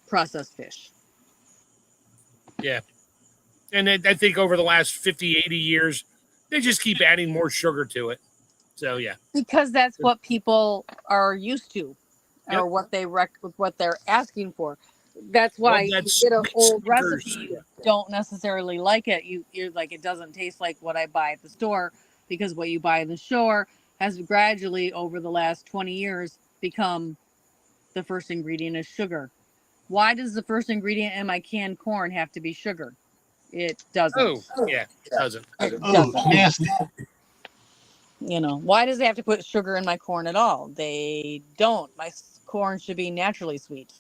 process fish. Yeah. And I think over the last 50, 80 years, they just keep adding more sugar to it. So, yeah. Because that's what people are used to, or what they're asking for. That's why you get an old recipe, you don't necessarily like it. You're like, it doesn't taste like what I buy at the store, because what you buy in the store has gradually, over the last 20 years, become the first ingredient is sugar. Why does the first ingredient in my canned corn have to be sugar? It doesn't. Oh, yeah, it doesn't. It doesn't. Nasty. Why does it have to put sugar in my corn at all? They don't. My corn should be naturally sweet.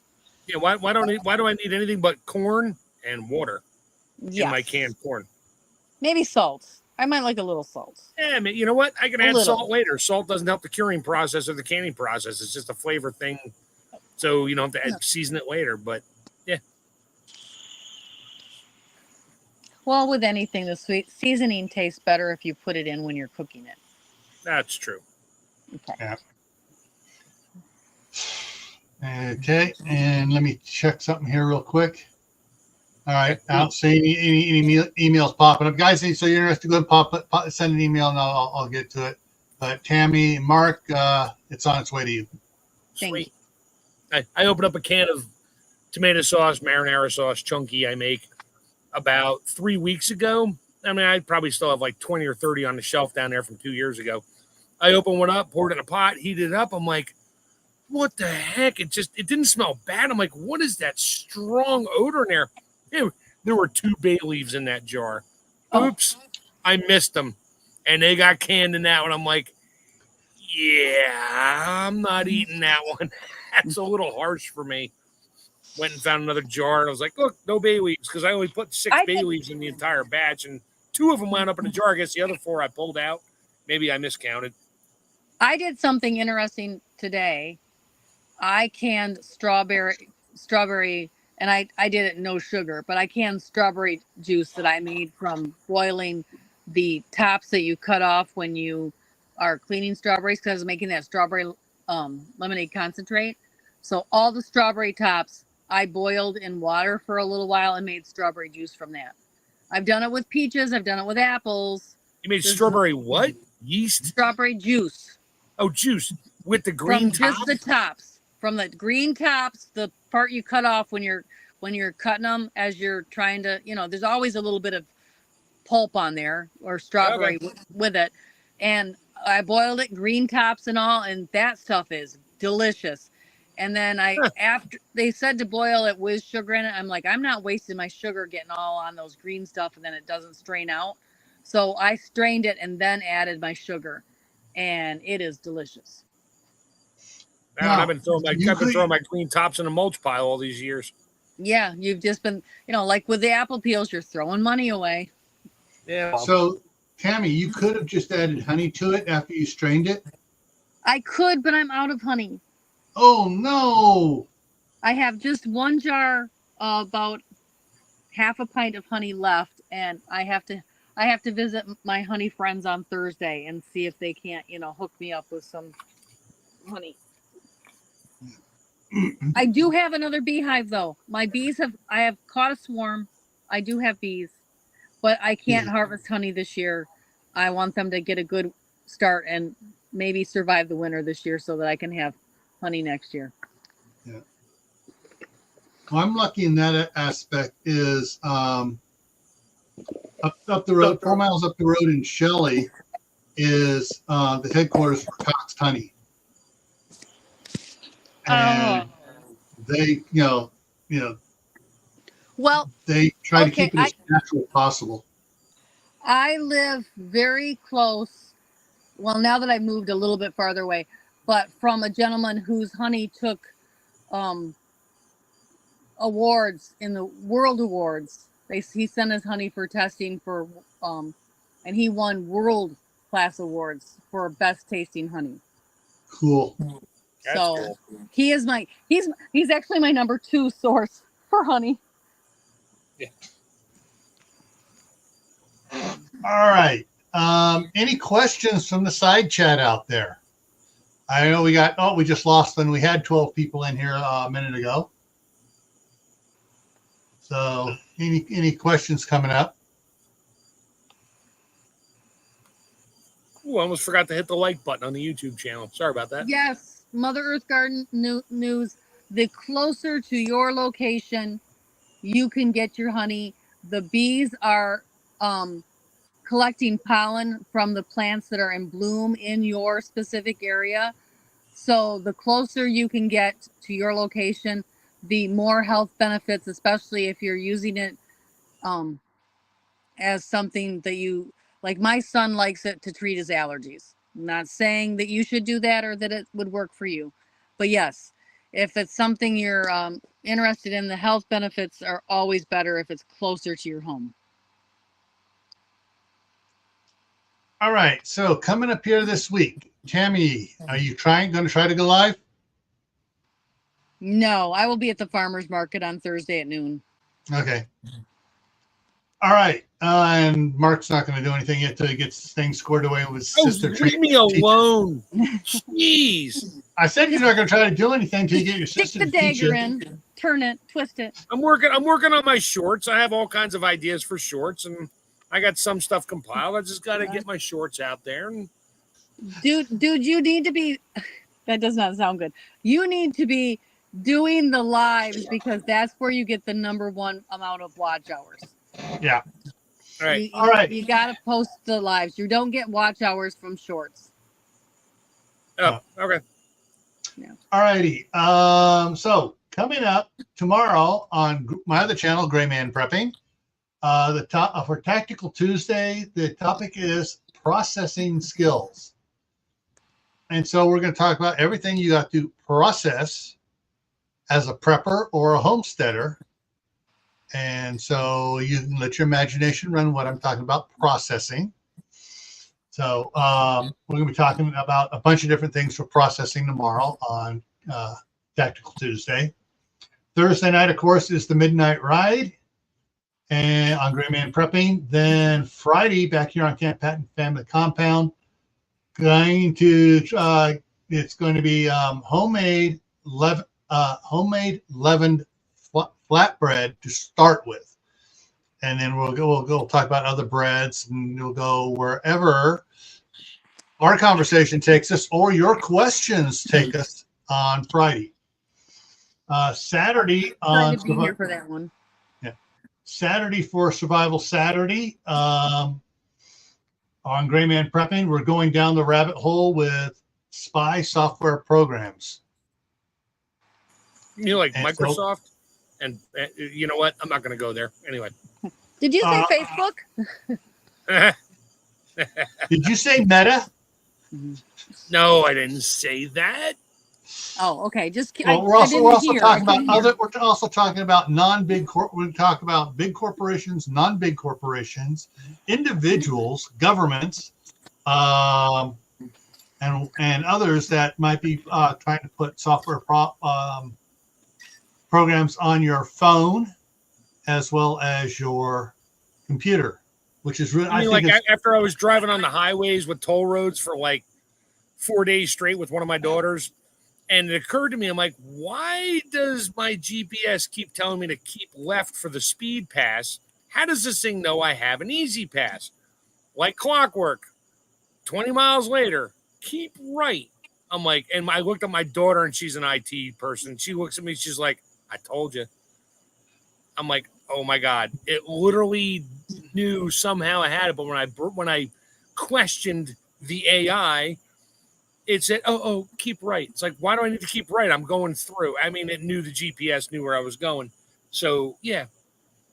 Yeah, why do I need anything but corn and water in my canned corn? Maybe salt. I might like a little salt. Yeah, I mean, you know what? I can add salt later. Salt doesn't help the curing process or the canning process. It's just a flavor thing. So you don't have to season it later. But yeah. Well, with anything, the sweet seasoning tastes better if you put it in when you're cooking it. That's true. Okay. Yeah. Okay, and let me check something here real quick. All right, I don't see any emails popping up, guys. So you're interested? Go and send an email, and I'll get to it. But Tammy and Mark, it's on its way to you. Sweet. I opened up a can of tomato sauce, marinara sauce, chunky. I make about 3 weeks ago. I mean, I probably still have like 20 or 30 on the shelf down there from 2 years ago. I opened one up, poured it in a pot, heated it up. I'm like, what the heck? It didn't smell bad. I'm like, what is that strong odor in there? There were 2 bay leaves in that jar. Oops, I missed them. and they got canned in that one. I'm like, yeah, I'm not eating that one. That's a little harsh for me. Went and found another jar, and I was like, look, no bay leaves, because I only put 6 bay leaves in the entire batch, and 2 of them wound up in a jar. I guess the other 4 I pulled out. Maybe I miscounted. I did something interesting today. I canned strawberry, and I did it no sugar, but I canned strawberry juice that I made from boiling the tops that you cut off when you are cleaning strawberries, because I was making that strawberry lemonade concentrate. So all the strawberry tops I boiled in water for a little while and made strawberry juice from that. I've done it with peaches. I've done it with apples. You made strawberry what? Yeast? Strawberry juice. Oh, juice with the green tops? Just the tops. From the green tops, the part you cut off when you're cutting them as you're trying to, there's always a little bit of pulp on there or strawberry with it. And I boiled it, green tops and all, and that stuff is delicious. And then after they said to boil it with sugar in it, I'm like, I'm not wasting my sugar getting all on those green stuff and then it doesn't strain out. So I strained it and then added my sugar, and it is delicious. Now, I've been throwing my green tops in a mulch pile all these years. Yeah, you've just been, like with the apple peels, you're throwing money away. Yeah. So, Tammy, you could have just added honey to it after you strained it. I could, but I'm out of honey. Oh no! I have just 1 jar, about half a pint of honey left, and I have to visit my honey friends on Thursday and see if they can't, hook me up with some honey. I do have another beehive though. I have caught a swarm. I do have bees, but I can't harvest honey this year. I want them to get a good start and maybe survive the winter this year so that I can have honey next year. Yeah. Well, I'm lucky in that aspect is up the road, 4 miles up the road in Shelley is the headquarters for Cox Honey. And they, well, they try to keep it as natural as possible. I live very close. Well, now that I moved a little bit farther away, but from a gentleman whose honey took awards in the world awards. He sent his honey for testing for, and he won world class awards for best tasting honey. Cool. So cool. He is he's actually my number 2 source for honey. Yeah. All right. Any questions from the side chat out there? I know we just lost when we had 12 people in here a minute ago. So any questions coming up? Ooh, I almost forgot to hit the like button on the YouTube channel. Sorry about that. Yes. Mother Earth Garden News. The closer to your location you can get your honey. The bees are collecting pollen from the plants that are in bloom in your specific area. So the closer you can get to your location, the more health benefits, especially if you're using it as something that you like. My son likes it to treat his allergies. I'm not saying that you should do that or that it would work for you, but yes, if it's something you're interested in, the health benefits are always better if it's closer to your home. All right, so coming up here this week, Tammy, are you going to try to go live? No, I will be at the farmer's market on Thursday at noon. Okay. All right, and Mark's not going to do anything yet till he gets things squared away with his sister. Leave me alone. Jeez. I said you're not going to try to do anything till you get your sister. Stick the dagger in, turn it, twist it. I'm working on my shorts. I have all kinds of ideas for shorts, and I got some stuff compiled. I just got to get my shorts out there. And dude, you need to be. That does not sound good. You need to be doing the lives because that's where you get the #1 amount of watch hours. Yeah. All right. All right. You got to post the lives. You don't get watch hours from shorts. Oh, okay. Yeah. All righty. So coming up tomorrow on my other channel, Gray Man Prepping, the top for Tactical Tuesday, the topic is processing skills. And so we're going to talk about everything you got to process as a prepper or a homesteader. And so you can let your imagination run what I'm talking about, processing. So we're going to be talking about a bunch of different things for processing tomorrow on Tactical Tuesday. Thursday night, of course, is the Midnight Ride and on Gray Man Prepping. Then Friday, back here on Camp Patton Family Compound, it's going to be homemade leavened flatbread to start with, and then we'll go talk about other breads, and we'll go wherever our conversation takes us or your questions take us on Friday. Saturday on to be here for that one. Yeah, Saturday for Survival Saturday. On Gray Man Prepping, we're going down the rabbit hole with spy software programs. You know, like And Microsoft, and you know what? I'm not going to go there anyway. Did you say Facebook? Did you say Meta? No, I didn't say that. Oh, okay. Just well, we're also talking about non-big. We're talking about big corporations, non-big corporations, individuals, governments, and others that might be trying to put software programs on your phone as well as your computer, which is really. I mean, after I was driving on the highways with toll roads for like 4 days straight with one of my daughters. And it occurred to me, I'm like, why does my GPS keep telling me to keep left for the speed pass? How does this thing know I have an easy pass? Like clockwork. 20 miles later, keep right. I'm like, and I looked at my daughter, and she's an IT person. She looks at me, she's like, I told you. I'm like, oh my God. It literally knew somehow I had it. But when I questioned the AI, it said, oh, keep right. It's like, why do I need to keep right? I'm going through. I mean, it knew the GPS knew where I was going. So, yeah.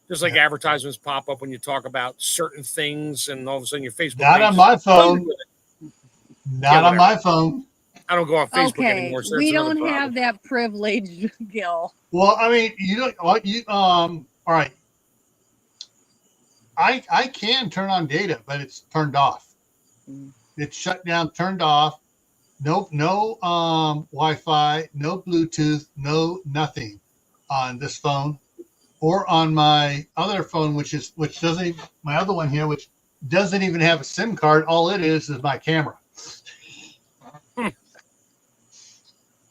Just like advertisements pop up when you talk about certain things, and all of a sudden your Facebook Not page on my phone. Not on my phone. I don't go on Facebook anymore. So we don't have that privilege, Gil. Well, I mean, all right. I can turn on data, but it's turned off. It's shut down, turned off. No Wi-Fi, no Bluetooth, no nothing on this phone or on my other phone, which doesn't even, my other one here, which doesn't even have a SIM card. All it is my camera.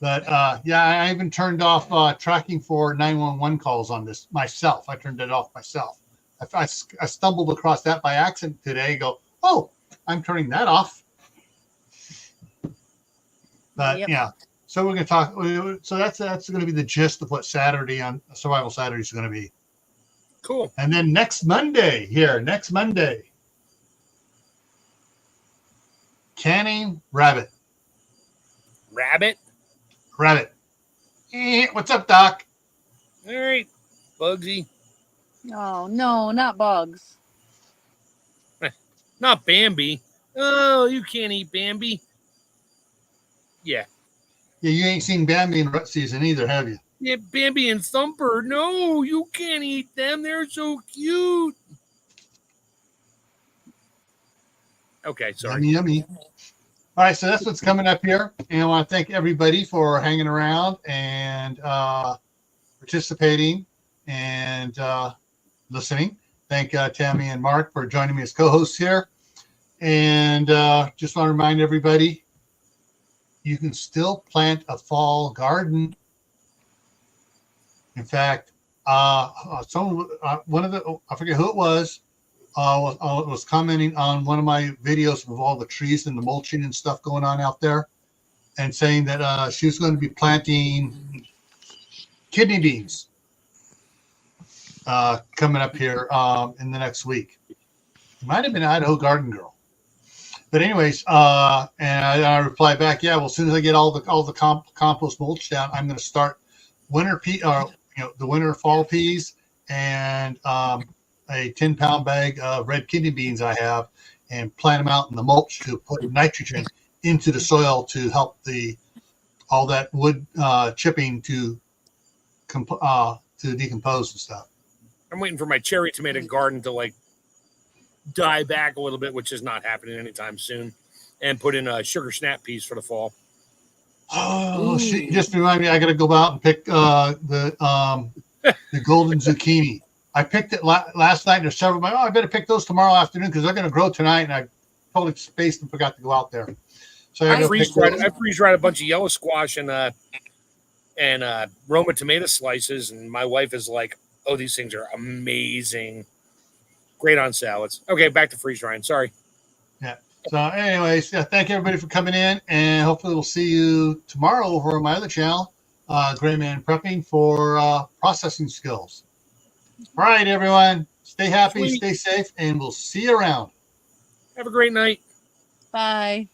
But I even turned off tracking for 911 calls on this myself. I turned it off myself. I stumbled across that by accident today. Go, oh, I'm turning that off. But yeah, so we're going to talk. So that's going to be the gist of what Saturday on Survival Saturday is going to be. Cool. And then next Monday, canning rabbit. Rabbit. What's up, Doc? All right, Bugsy. Oh no, not bugs. Not Bambi. Oh, you can't eat Bambi. Yeah. Yeah, you ain't seen Bambi in rut season either, have you? Yeah, Bambi and Thumper. No, you can't eat them. They're so cute. Okay, sorry. Yummy. All right, so that's what's coming up here. And I want to thank everybody for hanging around and participating and listening. Thank Tammy and Mark for joining me as co-hosts here. And just want to remind everybody, you can still plant a fall garden. In fact, I forget who it was commenting on one of my videos of all the trees and the mulching and stuff going on out there, and saying that she was going to be planting kidney beans coming up here in the next week. It might have been Idaho Garden Girl. But anyways, and I replied back, yeah. Well, as soon as I get all the compost mulch down, I'm going to start the winter fall peas and a 10-pound bag of red kidney beans I have, and plant them out in the mulch to put nitrogen into the soil to help all that wood chipping to decompose and stuff. I'm waiting for my cherry tomato garden to like die back a little bit, which is not happening anytime soon, and put in a sugar snap peas for the fall. Oh, shit, just remind me, I got to go out and pick the golden zucchini. I picked it last night. There's several. I better pick those tomorrow afternoon because they're going to grow tonight. And I totally spaced and forgot to go out there. So I freeze dried a bunch of yellow squash and Roma tomato slices, and my wife is like, "Oh, these things are amazing, great on salads." Okay, back to freeze drying. Sorry. Yeah. So, anyways, thank everybody for coming in, and hopefully we'll see you tomorrow over on my other channel, Gray Man Prepping for processing skills. All right, everyone. Stay happy, stay safe, and we'll see you around. Have a great night. Bye.